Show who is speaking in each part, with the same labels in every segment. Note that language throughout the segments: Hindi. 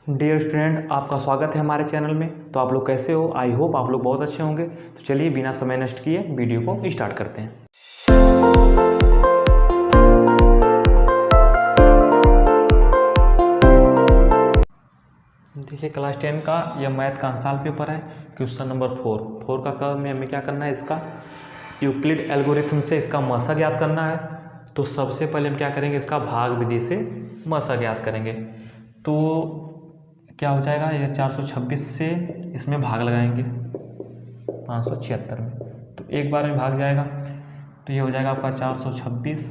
Speaker 1: डियर स्टूडेंट, आपका स्वागत है हमारे चैनल में। तो आप लोग कैसे हो? आई होप आप लोग बहुत अच्छे होंगे। तो चलिए बिना समय नष्ट किए वीडियो को स्टार्ट करते हैं। देखिए, क्लास 10 का यह मैथ का आंसर पेपर है। क्वेश्चन नंबर 4 का कर्व में हमें क्या करना है, इसका यूक्लिड एल्गोरिथम से इसका मसा ज्ञात करना है। तो सबसे पहले हम क्या करेंगे, इसका भाग विधि से मसा ज्ञात करेंगे। तो क्या हो जाएगा, यह 426 से इसमें भाग लगाएंगे 576 में, तो एक बार में भाग जाएगा। तो ये हो जाएगा आपका 426,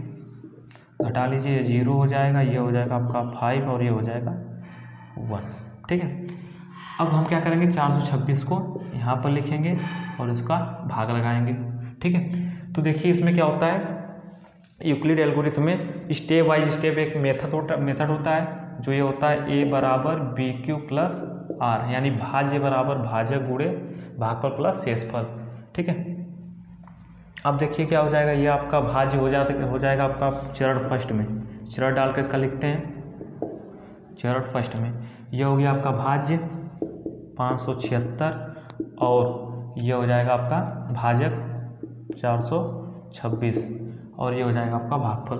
Speaker 1: घटा लीजिए, ये 0 हो जाएगा, ये हो जाएगा आपका 5 और ये हो जाएगा 1। ठीक है, अब हम क्या करेंगे, 426 को यहाँ पर लिखेंगे और इसका भाग लगाएंगे। ठीक है, तो देखिए इसमें क्या होता है, यूक्लिड एल्गोरिथम में स्टेप वाइज स्टेप एक मेथड होता है, जो ये होता है a बराबर बी क्यू प्लस आर, यानी भाज्य बराबर भाजक गुणे भागफल प्लस शेषफल। ठीक है, अब देखिए क्या हो जाएगा, ये आपका भाज्य हो जाएगा आपका चरण फर्स्ट में, चरण डालकर इसका लिखते हैं चरण फर्स्ट में। यह हो गया आपका भाज्य 576 और यह हो जाएगा आपका भाजक 426 और ये हो जाएगा आपका भागफल।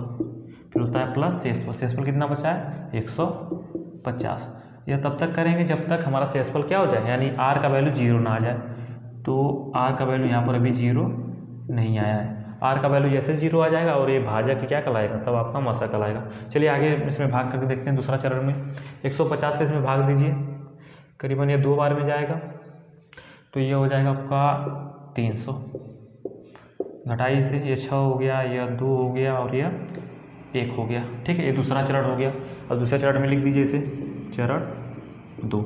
Speaker 1: फिर होता है प्लस शेषफल। शेषफल कितना बचा है, 150। यह तब तक करेंगे जब तक हमारा शेषफल क्या हो जाए, यानी आर का वैल्यू 0 ना आ जाए। तो आर का वैल्यू यहाँ पर अभी 0 नहीं आया है। आर का वैल्यू जैसे 0 आ जाएगा और ये भाजक क्या कहलाएगा, तब आपका मसा कहलाएगा। चलिए आगे इसमें भाग करके देखते हैं। दूसरा चरण में 150 का इसमें भाग दीजिए, करीबन ये 2 बार में जाएगा। तो ये हो जाएगा आपका 300, घटाइए से, ये 6 हो गया, यह 2 हो गया और यह 1 हो गया। ठीक है, ये दूसरा चरण हो गया। अब दूसरे चरण में लिख दीजिए इसे चरण 2।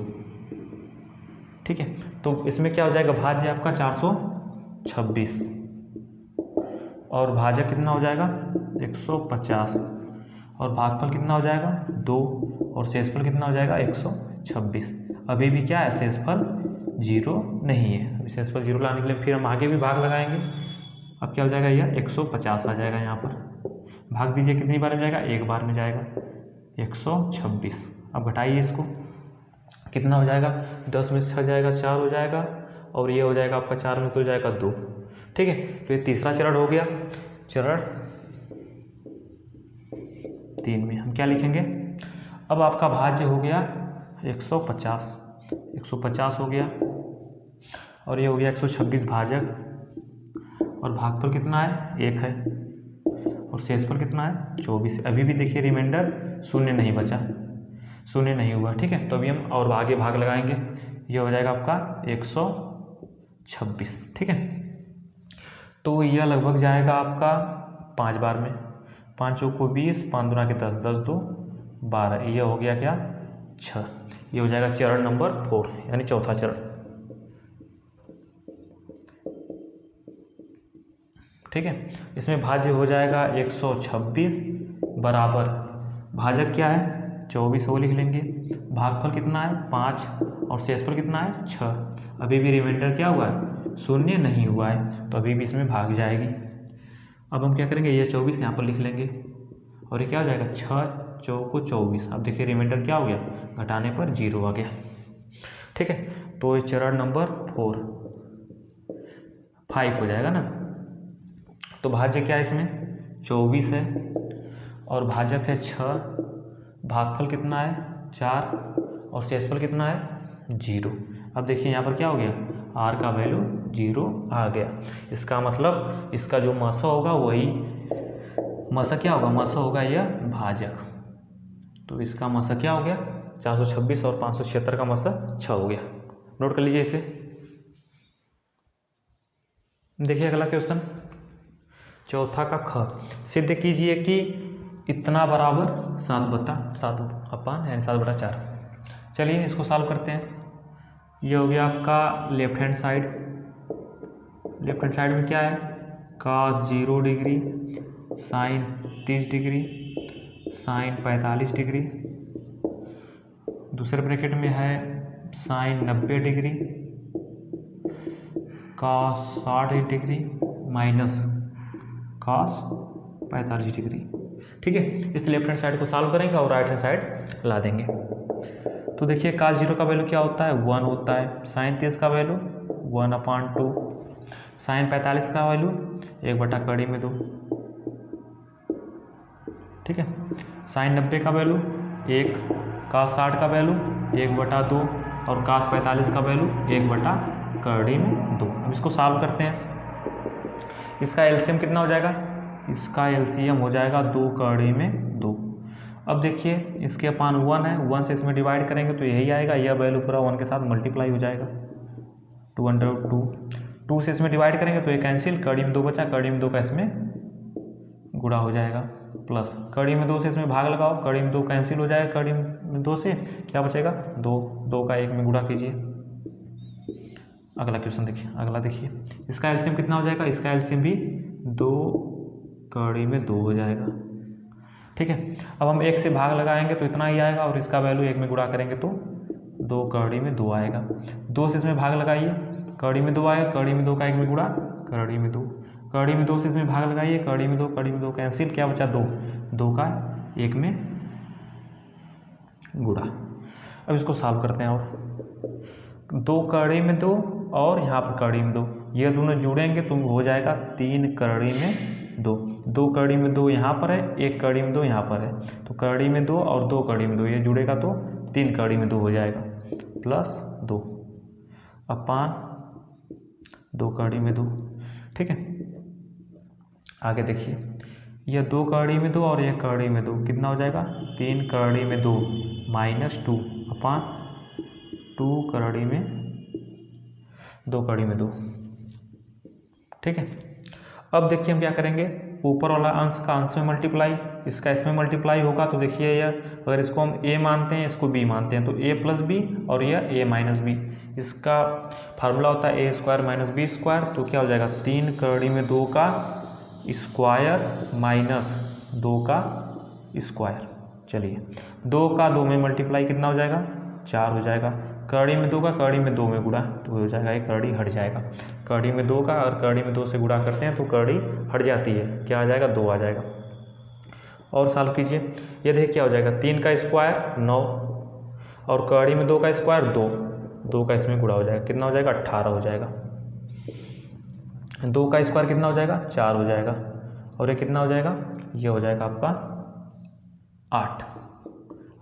Speaker 1: ठीक है, तो इसमें क्या हो जाएगा, भाज्य आपका 426 और भाजक कितना हो जाएगा 150 और भागफल कितना हो जाएगा 2 और शेषफल कितना हो जाएगा 126। अभी भी क्या है, शेषफल 0 नहीं है। अभी शेषफल 0 लाने के लिए फिर हम आगे भी भाग लगाएंगे। अब क्या हो जाएगा, यह 150 आ जाएगा। यहाँ पर भाग दीजिए, कितनी बार में जाएगा, एक बार में जाएगा 126। अब घटाइए इसको, कितना हो जाएगा, 10 में 6 जाएगा, 4 हो जाएगा और ये हो जाएगा आपका 4 में तो हो जाएगा 2। ठीक है, तो ये तीसरा चरण हो गया। चरण 3 में हम क्या लिखेंगे, अब आपका भाज्य हो गया 150 हो गया और ये हो गया 126 भाजक और भागफल कितना है 1 है और शेषफल कितना है 24। अभी भी देखिए रिमाइंडर 0 नहीं बचा, 0 नहीं हुआ। ठीक है, तो अभी हम और आगे भाग लगाएंगे। ये हो जाएगा आपका 126। ठीक है, तो यह लगभग जाएगा आपका 5 बार में, 5 चौको 20, 5 दूना के 10, 10 2 12, यह हो गया क्या 6। ये हो जाएगा चरण नंबर 4 यानी चौथा चरण। ठीक है, इसमें भाज्य हो जाएगा 126 बराबर भाजक क्या है 24, वो लिख लेंगे। भागफल कितना है 5 और शेषफल कितना है 6। अभी भी रिमाइंडर क्या हुआ है 0 नहीं हुआ है, तो अभी भी इसमें भाग जाएगी। अब हम क्या करेंगे, ये 24 यहाँ पर लिख लेंगे और ये क्या हो जाएगा 6 चौको 24। अब देखिए रिमाइंडर क्या हो गया, घटाने पर 0 आ गया। ठीक है, तो ये चरण नंबर 5 हो जाएगा ना। तो भाज्य क्या है इसमें 24 है और भाजक है 6, भागफल कितना है 4 और शेषफल कितना है 0। अब देखिए यहाँ पर क्या हो गया, आर का वैल्यू 0 आ गया। इसका मतलब इसका जो मसा होगा वही मसा क्या होगा, मसा होगा यह भाजक। तो इसका मसा क्या हो गया 426 और 576 का मसा 6 हो गया। नोट कर लीजिए इसे। देखिए अगला क्वेश्चन, चौथा का ख, सिद्ध कीजिए कि इतना बराबर 7/7 यानी 7/4। चलिए इसको सॉल्व करते हैं। ये हो गया आपका left hand side. Left hand side में क्या है, cos 0 degree, sine 30 degree, sine 45 degree. दूसरे ब्रैकेट में है sine 90 degree, cos 60 degree minus cos 45 degree. ठीक है, इस लेफ्ट हैंड साइड को सॉल्व करेंगे और राइट हैंड साइड ला देंगे। तो देखिए cos 0 का वैल्यू क्या होता है 1 होता है, साइन 30 का वैल्यू 1/2, साइन 45 का वैल्यू 1/2, ठीक है। साइन 90 का वैल्यू 1, cos 60 का वैल्यू 1/2 और cos 45 का वैल्यू 1/2। अब इसको सॉल्व करते हैं। इसका एलसीएम कितना हो जाएगा, इसका एलसीएम हो जाएगा 2/2। अब देखिए इसके अपान 1 है, 1 से इसमें डिवाइड करेंगे तो यही आएगा, यह वैल्यू पूरा 1 के साथ मल्टीप्लाई हो जाएगा 2/2। 2 से इसमें डिवाइड करेंगे तो ये कैंसिल, कड़ी में 2 बचा, कड़ी में 2 का इसमें गुणा हो जाएगा, प्लस कड़ी में 2 से इसमें भाग लगाओ, कड़ी में 2 कैंसिल हो जाएगा, कड़ी में 2 से क्या बचेगा 2 का 1 में गुणा कीजिए। अगला क्वेश्चन देखिए, अगला देखिए इसका एलसीएम कितना हो जाएगा, इसका एलसीएम भी 2/2 हो जाएगा, ठीक है। अब हम 1 से भाग लगाएंगे तो इतना ही आएगा और इसका वैल्यू 1 में गुणा करेंगे तो 2/2 आएगा। 2 से इसमें भाग लगाइए, कड़ी में 2 आएगा, कड़ी में 2 का 1 में गुणा, कड़ी में 2, कड़ी में 2 से इसमें भाग लगाइए, कड़ी में 2 कैंसिल, क्या बचा 2 का 1 में गुणा। अब इसको सॉल्व करते हैं, और 2 कड़ी में 2 और यहाँ पर कड़ी में 2, ये दोनों जुड़ेंगे तो हो जाएगा 3 कड़ी में 2। 2 कड़ी में 2 यहाँ पर है, 1 कड़ी में 2 यहाँ पर है, तो कड़ी में 2 और 2 कड़ी में 2 ये जुड़ेगा तो 3 कड़ी में 2 हो जाएगा, प्लस 2 अपान 2 कड़ी में 2, ठीक है। आगे देखिए यह 2 कड़ी में 2 और यह कड़ी में 2 कितना हो जाएगा 3 कड़ी में 2 माइनस 2 अपान 2 कड़ी में 2 कड़ी में 2, ठीक है। अब देखिए हम क्या करेंगे, ऊपर वाला अंश का अंश में मल्टीप्लाई, इसका इसमें मल्टीप्लाई होगा, तो देखिए यह अगर इसको हम a मानते हैं, इसको b मानते हैं, तो a प्लस बी और यह a माइनस बी, इसका फार्मूला होता है a² माइनस बी स्क्वायर, तो क्या हो जाएगा 3 कड़ी में 2 का स्क्वायर माइनस 2 का स्क्वायर। चलिए 2 का 2 में मल्टीप्लाई कितना हो जाएगा 4 हो जाएगा, कड़ी में 2 का कड़ी में 2 में गुणा तो हो जाएगा, एक कड़ी हट जाएगा, कड़ी में 2 का और कड़ी में 2 से गुणा करते हैं तो कड़ी हट जाती है, क्या आ जाएगा 2 आ जाएगा। और सॉल्व कीजिए, ये देखिए क्या हो जाएगा 3 का स्क्वायर 9 और कड़ी में 2 का स्क्वायर 2 का इसमें गुणा हो जाएगा, कितना हो जाएगा 18 हो जाएगा। 2 का स्क्वायर कितना हो जाएगा 4 हो जाएगा, और ये कितना हो जाएगा, ये हो जाएगा आपका 8।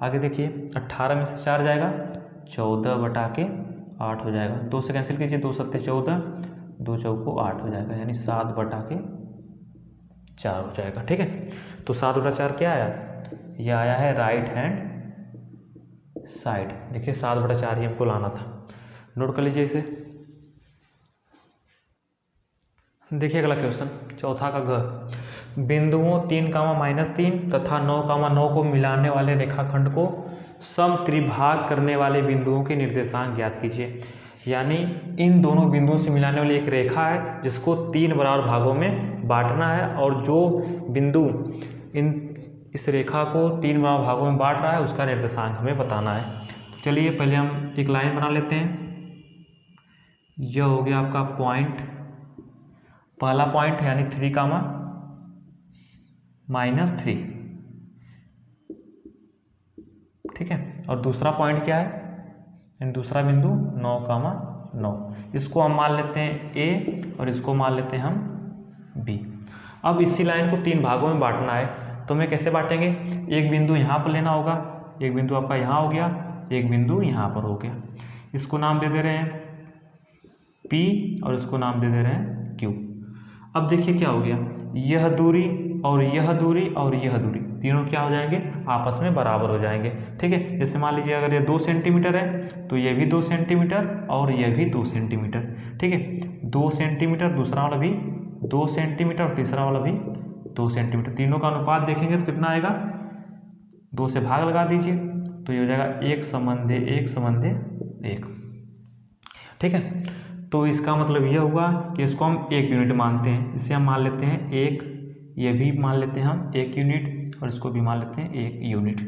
Speaker 1: आगे देखिए 18 में से 4 जाएगा 14/8 हो जाएगा, 2 से कैंसिल कीजिए, 2 सत्ते 14, 2 चौको 8 हो जाएगा, यानी 7/4 हो जाएगा, ठीक है। तो 7/4 क्या आया, यह आया है राइट हैंड साइड। देखिए 7/4 ही हमको लाना था, नोट कर लीजिए इसे। देखिए अगला क्वेश्चन, चौथा का घ, बिंदुओं 3, तथा 9, को मिलाने वाले रेखाखंड को सम त्रिभाग करने वाले बिंदुओं के निर्देशांक ज्ञात कीजिए। यानी इन दोनों बिंदुओं से मिलाने वाली एक रेखा है जिसको 3 बराबर भागों में बांटना है, और जो बिंदु इस रेखा को 3 बराबर भागों में बांट रहा है उसका निर्देशांक हमें बताना है। तो चलिए पहले हम एक लाइन बना लेते हैं। यह हो गया आपका पॉइंट, पहला पॉइंट यानी 3, -3, ठीक है। और दूसरा पॉइंट क्या है, दूसरा बिंदु 9, इसको हम मान लेते हैं A और इसको मान लेते हैं हम B। अब इसी लाइन को 3 भागों में बांटना है, तो हमें कैसे बांटेंगे, एक बिंदु यहाँ पर लेना होगा, एक बिंदु आपका यहाँ हो गया, एक बिंदु यहाँ पर हो गया, इसको नाम दे दे रहे हैं P और इसको नाम दे दे रहे हैं Q। अब देखिए क्या हो गया, यह दूरी और यह दूरी और यह दूरी तीनों क्या हो जाएंगे, आपस में बराबर हो जाएंगे, ठीक है। जैसे मान लीजिए अगर ये 2 सेंटीमीटर है तो ये भी 2 सेंटीमीटर और यह भी 2 सेंटीमीटर, ठीक है। 2 सेंटीमीटर, दूसरा वाला भी 2 सेंटीमीटर और तीसरा वाला भी 2 सेंटीमीटर, तीनों का अनुपात देखेंगे तो कितना आएगा, 2 से भाग लगा दीजिए तो ये हो जाएगा 1:1, ठीक है। तो इसका मतलब यह हुआ कि इसको हम 1 यूनिट मानते हैं, इसे हम मान लेते हैं 1, ये भी मान लेते हैं हम 1 यूनिट और इसको भी मान लेते हैं 1 यूनिट,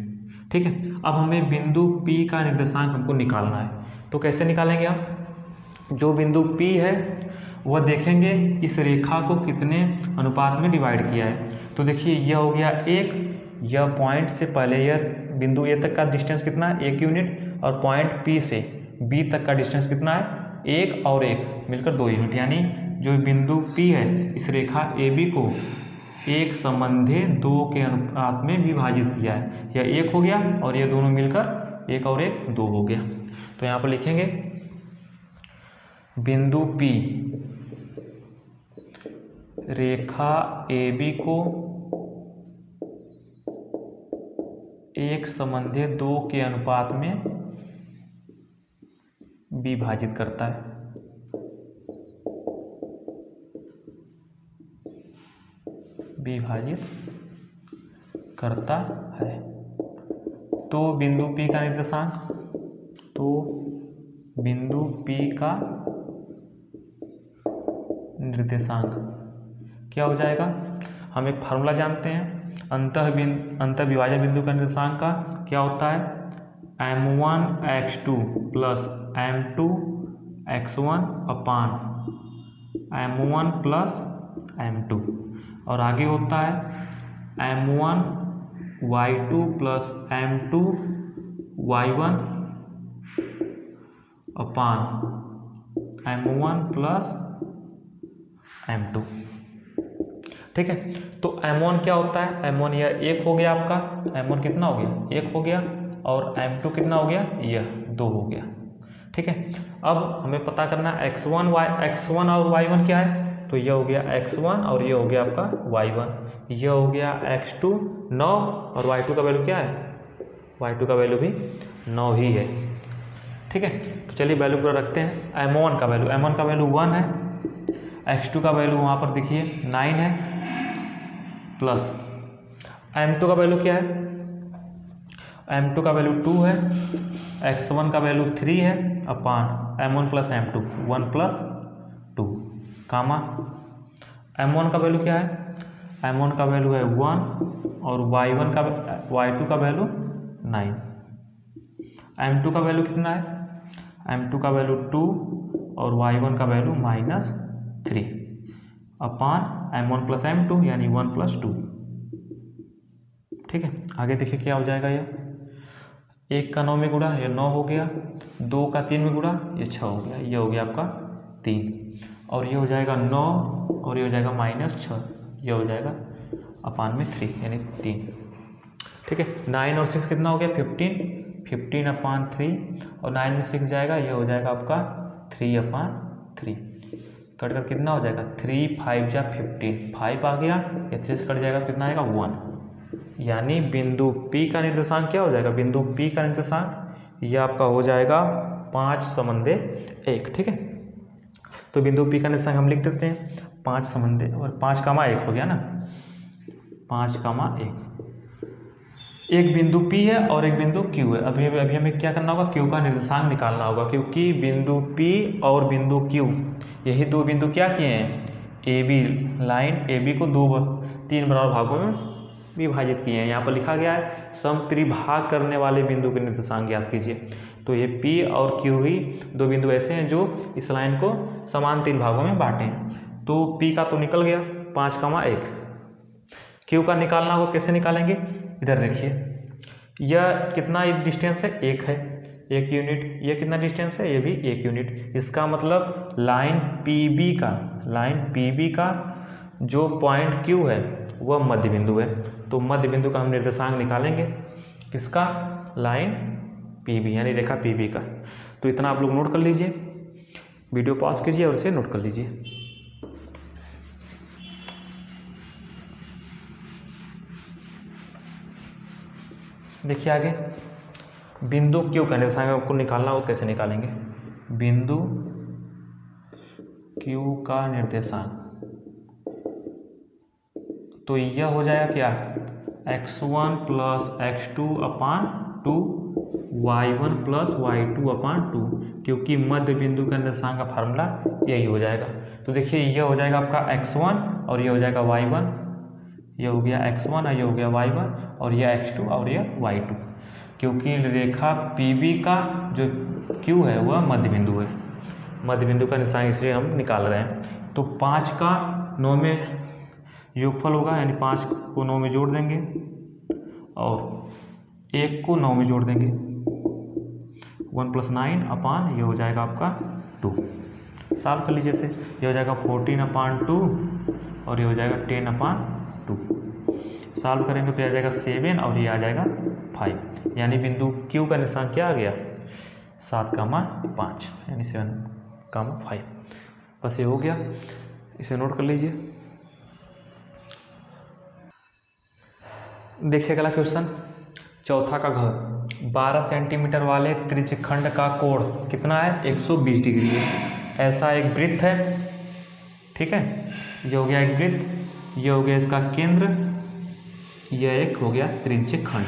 Speaker 1: ठीक है। अब हमें बिंदु P का निर्देशांक हमको निकालना है, तो कैसे निकालेंगे हम, जो बिंदु P है वह देखेंगे इस रेखा को कितने अनुपात में डिवाइड किया है। तो देखिए यह हो गया 1, यह पॉइंट से पहले यह बिंदु ए तक का डिस्टेंस कितना है 1 यूनिट, और पॉइंट पी से बी तक का डिस्टेंस कितना है 1 और 1 मिलकर 2 यूनिट, यानी जो बिंदु पी है इस रेखा ए बी को एक संबंधी 2 के अनुपात में विभाजित किया है। यह 1 हो गया और ये दोनों मिलकर 1 और 1 2 हो गया। तो यहाँ पर लिखेंगे बिंदु पी रेखा ए बी को एक संबंधी 2 के अनुपात में विभाजित करता है। विभाजित करता है। तो बिंदु P का निर्देशांक, तो बिंदु P का निर्देशांक क्या हो जाएगा, हम एक फार्मूला जानते हैं अंतर विभाजन बिंदु का निर्देशांक का क्या होता है m1x2 प्लस m2x1 अपान m1 प्लस m2, और आगे होता है m1y2 प्लस m2y1 अपान m1 प्लस m2। ठीक है, तो m1 क्या होता है, m1 यह 1 हो गया आपका, m1 कितना हो गया 1 हो गया, और m2 कितना हो गया यह 2 हो गया। ठीक है, अब हमें पता करना x1 और y1 क्या है, तो यह हो गया x1 और ये हो गया आपका y1, यह हो गया x2 9 और y2 का वैल्यू क्या है, y2 का वैल्यू भी 9 ही है। ठीक है, तो चलिए वैल्यू पूरा रखते हैं। m1 का वैल्यू 1 है, x2 का वैल्यू वहाँ पर देखिए 9 है, प्लस m2 का वैल्यू क्या है, m2 का वैल्यू 2 है, x1 का वैल्यू 3 है अपान m1 प्लस m2 1 प्लस 2 कामा m1 का वैल्यू क्या है, m1 का वैल्यू है 1 और y2 का वैल्यू 9, m2 का वैल्यू कितना है, m2 का वैल्यू 2 और y1 का वैल्यू -3 अपान m1 प्लस m2 यानी 1 प्लस 2। ठीक है, आगे देखिए क्या हो जाएगा, यह 1 का 9 में गुणा ये 9 हो गया, 2 का 3 में गुणा ये 6 हो गया, ये हो गया आपका 3, और ये हो जाएगा 9 और ये हो जाएगा -6, ये हो जाएगा अपान में 3 यानी 3। ठीक है, 9 और 6 कितना हो गया 15 अपान 3, और 9 में 6 जाएगा, ये हो जाएगा आपका 3 अपान 3, कट कर कितना हो जाएगा 3 5 जा 15, 5 आ गया, ये 3 से कट जाएगा कितना आएगा 1, यानी बिंदु P का निर्देशांक क्या हो जाएगा, बिंदु P का निर्देशांक यह आपका हो जाएगा 5 समंदे 1। ठीक है, तो बिंदु P का निर्देशांक हम लिख देते हैं 5 समंदे और 5,1 हो गया ना, 5,1, एक बिंदु P है और एक बिंदु Q है। अभी हमें क्या करना होगा, Q का निर्देशांक निकालना होगा, क्योंकि बिंदु P और बिंदु Q यही दो बिंदु क्या किए हैं, AB लाइन AB को 3 बराबर भागों में विभाजित किए हैं। यहाँ पर लिखा गया है समत्रिभाग करने वाले बिंदु के निर्देशांक याद कीजिए। तो ये P और Q ही दो बिंदु ऐसे हैं जो इस लाइन को समान 3 भागों में बांटे हैं। तो P का तो निकल गया 5,1, Q का निकालना होगा, कैसे निकालेंगे, इधर देखिए यह कितना डिस्टेंस है 1 है, 1 यूनिट, ये कितना डिस्टेंस है, ये भी 1 यूनिट। इसका मतलब लाइन PB का जो पॉइंट Q है वह मध्य बिंदु है। तो मध्य बिंदु का हम निर्देशांक निकालेंगे, किसका, लाइन PB यानी रेखा PB का। तो इतना आप लोग नोट कर लीजिए, वीडियो पॉज कीजिए और इसे नोट कर लीजिए। देखिए आगे बिंदु Q का निर्देशांक आपको निकालना हो, कैसे निकालेंगे, बिंदु Q का निर्देशांक, तो यह हो जाएगा क्या, x1 प्लस x2 अपान 2 y1 प्लस y2 अपान 2, क्योंकि मध्य बिंदु का निर्देशांक का फार्मूला यही हो जाएगा। तो देखिए यह हो जाएगा आपका x1 और यह हो जाएगा y1, यह हो गया x1 और यह हो गया y1, और यह x2 और यह y2, क्योंकि रेखा PB का जो Q है वह मध्य बिंदु है, मध्य बिंदु का निर्देशांक इसलिए हम निकाल रहे हैं। तो 5 का 9 में योगफल होगा, यानी 5 को 9 में जोड़ देंगे और 1 को 9 में जोड़ देंगे, 1 + 9 अपान ये हो जाएगा आपका 2। सॉल्व कर लीजिए इसे, ये हो जाएगा 14/2 और ये हो जाएगा 10/2। सॉल्व करेंगे तो ये आ जाएगा 7 और ये आ जाएगा 5, यानी बिंदु Q का निशान क्या आ गया 7,5 यानी 7,5। बस ये हो गया, इसे नोट कर लीजिए। देखिए अगला क्वेश्चन, चौथा का घर 12 सेंटीमीटर वाले त्रिज्यखंड का कोण कितना है 120 डिग्री है। ऐसा एक वृत्त है, ठीक है, ये हो गया एक वृत्त, ये हो गया इसका केंद्र, यह एक हो गया त्रिज्यखंड।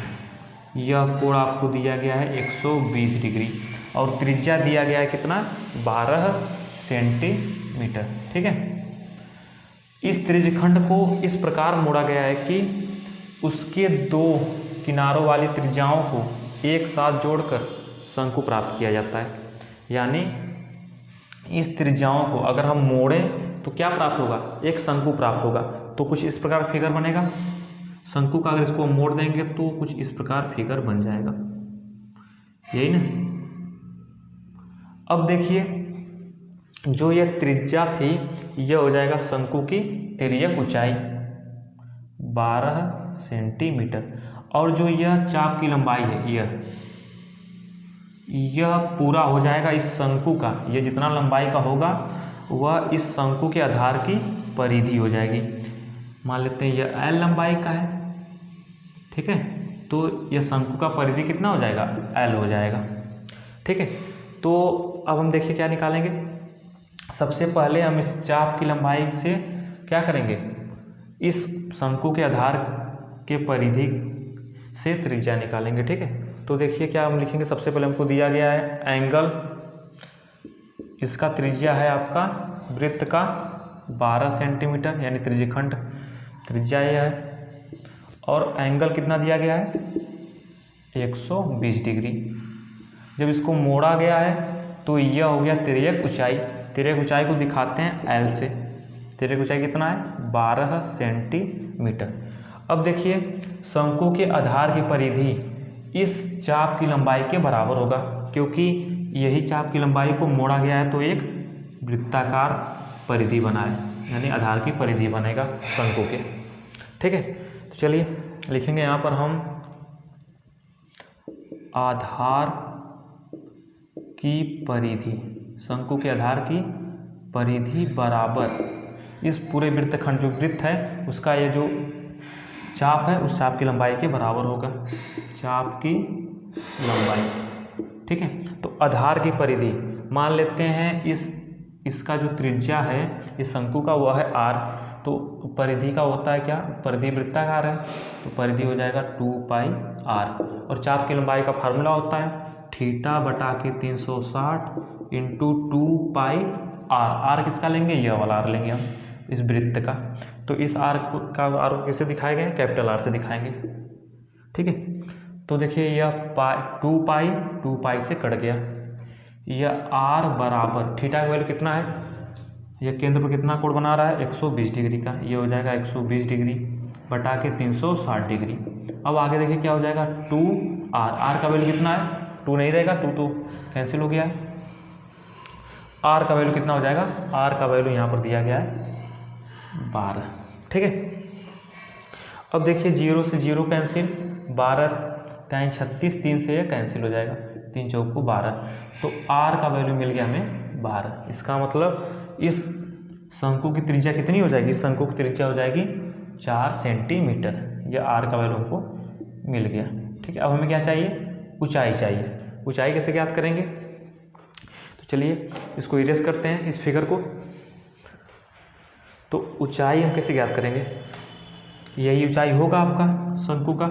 Speaker 1: यह कोण आपको दिया गया है 120 डिग्री और त्रिज्या दिया गया है कितना 12 सेंटीमीटर, ठीक है। इस त्रिज्यखंड को इस प्रकार मोड़ा गया है कि उसके 2 किनारों वाली त्रिज्याओं को एक साथ जोड़कर शंकु प्राप्त किया जाता है। यानी इस त्रिज्याओं को अगर हम मोड़ें तो क्या प्राप्त होगा, एक शंकु प्राप्त होगा। तो कुछ इस प्रकार फिगर बनेगा, शंकु का अगर इसको मोड़ देंगे तो कुछ इस प्रकार फिगर बन जाएगा, यही ना। अब देखिए जो ये त्रिज्या थी यह हो जाएगा शंकु की तिर्यक ऊंचाई 12 सेंटीमीटर, और जो यह चाप की लंबाई है यह पूरा हो जाएगा इस शंकु का, यह जितना लंबाई का होगा वह इस शंकु के आधार की परिधि हो जाएगी। मान लेते हैं यह L लंबाई का है, ठीक है, तो यह शंकु का परिधि कितना हो जाएगा L हो जाएगा, ठीक है। तो अब हम देखिए क्या निकालेंगे। सबसे पहले हम इस चाप की लंबाई से क्या करेंगे, इस शंकु के आधार के परिधि से त्रिज्या निकालेंगे, ठीक है। तो देखिए क्या हम लिखेंगे, सबसे पहले हमको दिया गया है एंगल, इसका त्रिज्या है आपका वृत्त का 12 सेंटीमीटर यानी त्रिज्यखंड त्रिज्या यह है, और एंगल कितना दिया गया है 120 डिग्री। जब इसको मोड़ा गया है तो यह हो गया तिर्यक ऊंचाई। तिर्यक ऊंचाई को दिखाते हैं L से, तिर्यक ऊंचाई कितना है 12 सेंटीमीटर। अब देखिए शंकु के आधार की परिधि इस चाप की लंबाई के बराबर होगा, क्योंकि यही चाप की लंबाई को मोड़ा गया है तो एक वृत्ताकार परिधि बना है, यानी आधार की परिधि बनेगा शंकु के, ठीक है। तो चलिए लिखेंगे यहाँ पर हम आधार की परिधि, शंकु के आधार की परिधि बराबर इस पूरे वृत्तखंड जो वृत्त है उसका ये जो चाप है उस चाप की लंबाई के बराबर होगा, चाप की लंबाई, ठीक है। तो आधार की परिधि मान लेते हैं इसका जो त्रिज्या है इस शंकु का वह है r, तो परिधि का होता है क्या, परिधि वृत्ताकार है तो परिधि हो जाएगा 2πr, और चाप की लंबाई का फार्मूला होता है θ/360 × 2πr। r किसका लेंगे, यह वाला r लेंगे हम इस वृत्त का। तो इस r को कैसे दिखाए गए, कैपिटल R से दिखाएंगे, ठीक है। तो देखिए यह 2π से कट गया, यह r बराबर थीटा का वैल्यू कितना है, यह केंद्र पर कितना कोण बना रहा है 120 डिग्री का, ये हो जाएगा 120 डिग्री बटा के 360 डिग्री। अब आगे देखिए क्या हो जाएगा 2r, r का वैल्यू कितना है 2 नहीं रहेगा, 2 तो कैंसिल हो गया है। r का वैल्यू कितना हो जाएगा, r का वैल्यू यहाँ पर दिया गया है 12, ठीक है। अब देखिए 0 से 0 कैंसिल, 12 टाइम 36, 3 से यह कैंसिल हो जाएगा, 3 चौक को 12, तो r का वैल्यू मिल गया हमें 12। इसका मतलब इस शंकु की त्रिज्या कितनी हो जाएगी, इस शंकु की त्रिज्या हो जाएगी 4 सेंटीमीटर, यह r का वैल्यू हमको मिल गया, ठीक है। अब हमें क्या चाहिए, ऊंचाई चाहिए। ऊंचाई कैसे ज्ञात करेंगे, तो चलिए इसको इरेज करते हैं इस फिगर को। तो ऊंचाई हम कैसे ज्ञात करेंगे, यही ऊंचाई होगा आपका शंकु का,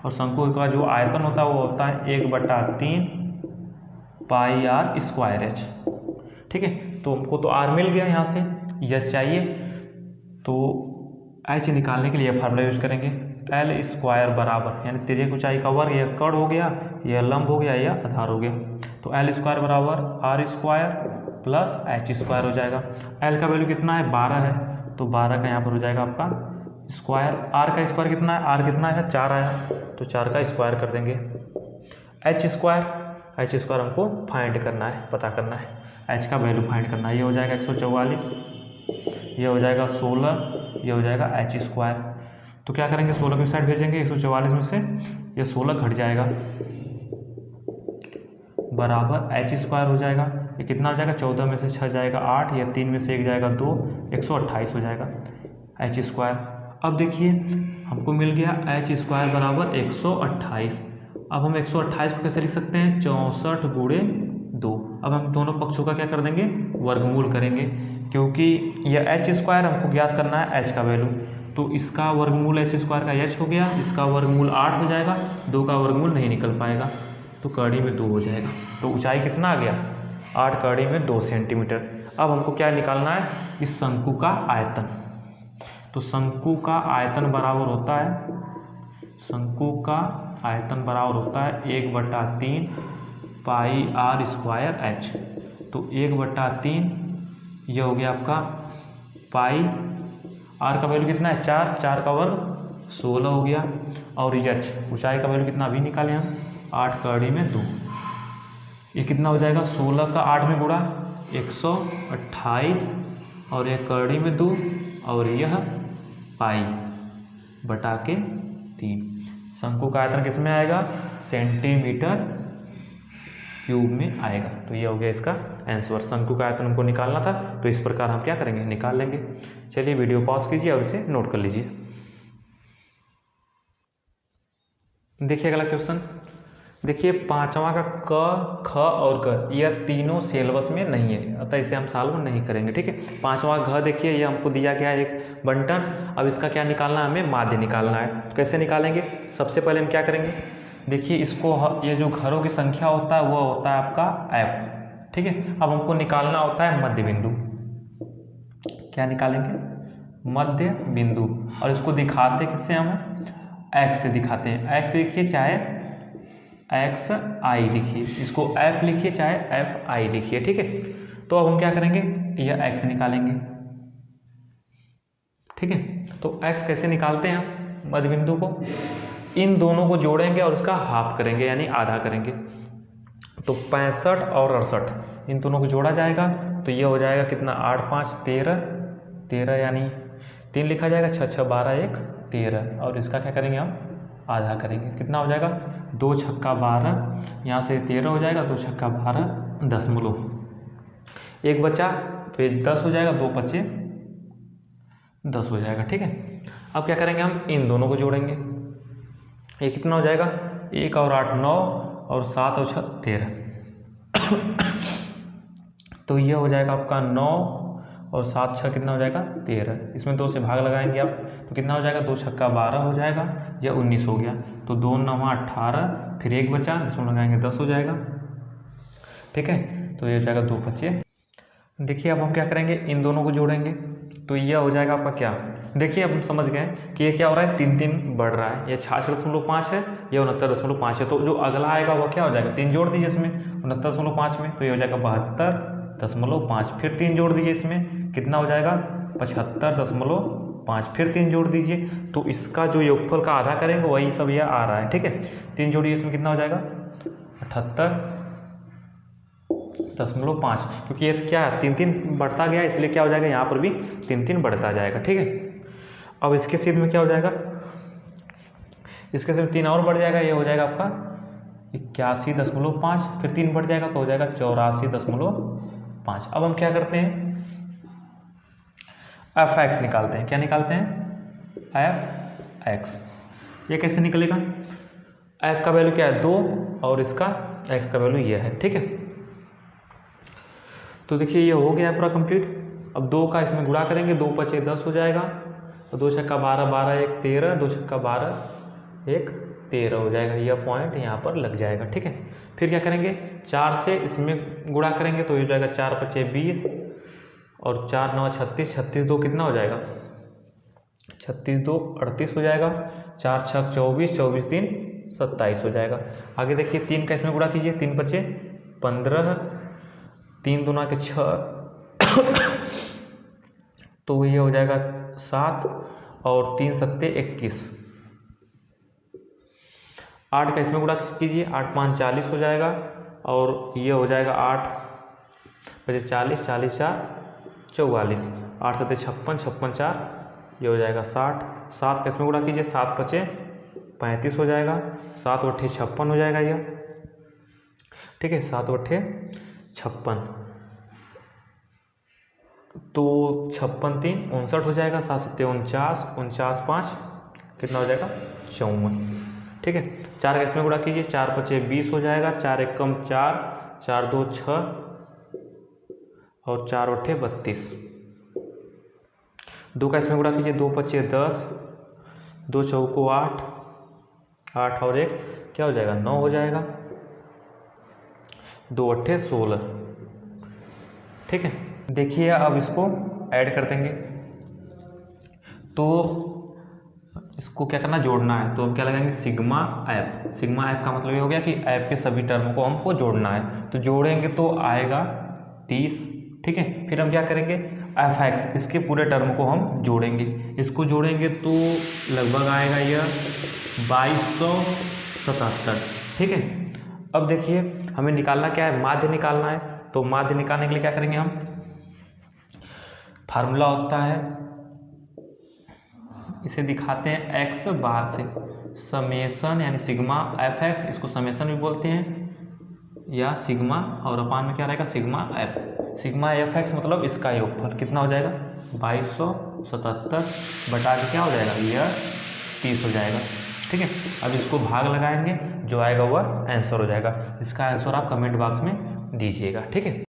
Speaker 1: और शंकु का जो आयतन होता है वो होता है 1/3 πr²h, ठीक है। तो हमको तो r मिल गया, यहाँ से यह चाहिए, तो h निकालने के लिए फार्मूला यूज करेंगे L² बराबर, यानी तिर्यक ऊंचाई का वर्ग, यह कर्ण हो गया, यह लंब हो गया, यह आधार हो गया, तो L² बराबर r² प्लस h² हो जाएगा। L का वैल्यू कितना है 12 है, तो 12 का यहाँ पर हो जाएगा आपका स्क्वायर, r का स्क्वायर कितना है, r कितना है 4 आया, तो 4 का स्क्वायर कर देंगे। एच स्क्वायर हमको फाइंड करना है, पता करना है, एच का वैल्यू फाइंड करना है। ये हो जाएगा 144, ये हो जाएगा 16, ये हो जाएगा एच स्क्वायर। तो क्या करेंगे, 16 की साइड भेजेंगे, 144 में से ये 16 घट जाएगा, बराबर एच स्क्वायर हो जाएगा। ये कितना हो जाएगा, 14 में से 6 जाएगा 8, या 3 में से 1 जाएगा 2, 128 हो जाएगा एच स्क्वायर। अब देखिए हमको मिल गया एच स्क्वायर बराबर 128। अब हम 128 को कैसे लिख सकते हैं, 64 गुणे 2। अब हम दोनों पक्षों का क्या कर देंगे, वर्गमूल करेंगे, क्योंकि यह एच स्क्वायर हमको ज्ञात करना है एच का वैल्यू। तो इसका वर्गमूल एच स्क्वायर का एच हो गया, इसका वर्गमूल 8 हो जाएगा, 2 का वर्गमूल नहीं निकल पाएगा, तो कड़ी में 2 हो जाएगा। तो ऊंचाई कितना आ गया, 8 कड़ी में 2 सेंटीमीटर। अब हमको क्या निकालना है, इस शंकु का आयतन। तो शंकु का आयतन बराबर होता है, शंकु का आयतन बराबर होता है 1/3 पाई आर स्क्वायर एच। तो 1/3 ये हो गया आपका पाई, आर का वैल्यू कितना है 4, 4 का वर्ग 16 हो गया, और एच ऊंचाई का वैल्यू कितना अभी निकाले हम, 8 कड़ी में 2। ये कितना हो जाएगा, 16 का 8 में गुणा 128, और एक कड़ी में 2, और यह पाई बटा के 3। शंकु का आयतन किस में आएगा, सेंटीमीटर क्यूब में आएगा। तो ये हो गया इसका आंसर। शंकु का आयतन हमको निकालना था, तो इस प्रकार हम क्या करेंगे, निकाल लेंगे। चलिए वीडियो पॉज कीजिए और इसे नोट कर लीजिए। देखिए अगला क्वेश्चन, देखिए 5वां का क, ख और ग, यह तीनों सिलेबस में नहीं है, अतः इसे हम सॉल्व नहीं करेंगे। ठीक है, 5वां घ देखिए ये हमको दिया गया है एक बंटन। अब इसका क्या निकालना है, हमें माध्य निकालना है। तो कैसे निकालेंगे, सबसे पहले हम क्या करेंगे, देखिए इसको ये जो घरों की संख्या होता है वो होता है आपका f। ठीक है, अब हमको निकालना होता है मध्य बिंदु। क्या निकालेंगे, मध्य बिंदु, और इसको दिखाते किससे, हम x से दिखाते हैं। x देखिए चाहे एक्स आई लिखिए, इसको f लिखिए चाहे एफ आई लिखिए। ठीक है, तो अब हम क्या करेंगे, यह x निकालेंगे। ठीक है, तो x कैसे निकालते हैं हम, मध्य बिंदु को इन दोनों को जोड़ेंगे और इसका हाफ करेंगे, यानी आधा करेंगे। तो 65 और 68 इन दोनों को जोड़ा जाएगा, तो ये हो जाएगा कितना, 8 5 13, 13 यानी 3 लिखा जाएगा, 6 6 12 1 13, और इसका क्या करेंगे हम, आधा करेंगे। कितना हो जाएगा, 2 छक्का 12, यहाँ से 13 हो जाएगा, 2 छक्का 12 दशमलव 1 बचा, तो ये 10 हो जाएगा, 2 5 10 हो जाएगा। ठीक है, अब क्या करेंगे, हम इन दोनों को जोड़ेंगे। ये कितना हो जाएगा, 1 और 8 9, और 7 और 6 13, तो ये हो जाएगा आपका 9, और 7 6 कितना हो जाएगा 13। इसमें 2 से भाग लगाएंगे आप, तो कितना हो जाएगा, 2 छक्का 12 हो जाएगा, या 19 हो गया। तो 2 9 18, फिर 1 बचा, जिसमें लगाएंगे 10 हो जाएगा। ठीक है, तो ये हो जाएगा 2 25। देखिए अब हम क्या करेंगे, इन दोनों को जोड़ेंगे, तो यह हो जाएगा आपका क्या, देखिए अब हम समझ गए कि ये क्या हो रहा है, 3 3 बढ़ रहा है, ये 66.5 है, ये 69.5 है। तो जो अगला आएगा वह क्या हो जाएगा, 3 जोड़ दीजिए इसमें 69.5 में, तो ये हो जाएगा 72.5, फिर 3 जोड़ दीजिए इसमें, कितना हो जाएगा 75.5, फिर 3 जोड़ दीजिए, तो इसका जो योगफल का आधा करेंगे वही सब यह आ रहा है। ठीक है, 3 जोड़िए इसमें, कितना हो जाएगा 78.5, क्योंकि ये क्या है 3 3 बढ़ता गया, इसलिए क्या हो जाएगा, यहाँ पर भी 3 3 बढ़ता जाएगा। ठीक है, अब इसके सीध में क्या हो जाएगा, इसके सीध में 3 और बढ़ जाएगा, ये हो जाएगा आपका 81.5, फिर 3 बढ़ जाएगा तो हो जाएगा 84.5। अब हम क्या करते हैं, एफ एक्स निकालते हैं। क्या निकालते हैं, एफ एक्स। ये कैसे निकलेगा, एफ का वैल्यू क्या है 2, और इसका एक्स का वैल्यू ये है। ठीक है, तो देखिए ये हो गया पूरा कंप्लीट। अब 2 का इसमें गुणा करेंगे, 2 5 10 हो जाएगा, तो 2 छक्का 12 12 1 13, 2 छक्का 12 1 13 हो जाएगा। यह पॉइंट यहाँ पर लग जाएगा। ठीक है, फिर क्या करेंगे, 4 से इसमें गुणा करेंगे, तो ये हो जाएगा 4 5 20, और 4 9 36, 36 2 कितना हो जाएगा, 36 2 38 हो जाएगा, 4 6 24, 24 3 27 हो जाएगा। आगे देखिए 3 का इसमें गुणा कीजिए, 3 5 15, 3 दूना के 6, तो ये हो जाएगा 7, और 3 7 21, 8 का इसमें गुणा कीजिए, 8 5 40 हो जाएगा, और ये हो जाएगा 8 बचे 40, 40 4 44, 8 7 56, 56 4 ये हो जाएगा 60। 7 का इसमें गुणा कीजिए, 7 5 35 हो जाएगा, 7 8 56 हो जाएगा ये, ठीक है, 7 8 56, तो 56 3 59 हो जाएगा, 7 7 49, 49 5 कितना हो जाएगा 54, ठीक है। 4 का इसमें गुणा कीजिए, 4 5 20 हो जाएगा, 4 1 4, 4 2 6 और 4 8 32। 2 का इसमें गुणा कीजिए, 2 5 10, 2 चौको 8, 8 और 1 क्या हो जाएगा 9 हो जाएगा, 2 8 16, ठीक है। देखिए अब इसको ऐड कर देंगे, तो इसको क्या करना, जोड़ना है, तो हम क्या लगाएंगे सिग्मा एफ। सिग्मा एफ का मतलब ये हो गया कि एफ के सभी टर्म को हमको जोड़ना है, तो जोड़ेंगे तो आएगा 30, ठीक है। फिर हम क्या करेंगे, एफ एक्स इसके पूरे टर्म को हम जोड़ेंगे, इसको जोड़ेंगे तो लगभग आएगा यह 2277, ठीक है। अब देखिए हमें निकालना क्या है, माध्य निकालना है, तो माध्य निकालने के लिए क्या करेंगे हम, फार्मूला होता है, इसे दिखाते हैं एक्स बार से, समेसन यानी सिग्मा एफ एक्स, इसको समेसन भी बोलते हैं, या सिग्मा और अपान में क्या रहेगा sigma F. Sigma F x मतलब इसका योगफल कितना हो जाएगा 2277 बटा के क्या हो जाएगा यह 30 हो जाएगा, ठीक है। अब इसको भाग लगाएंगे, जो आएगा वह आंसर हो जाएगा। इसका आंसर आप कमेंट बॉक्स में दीजिएगा, ठीक है।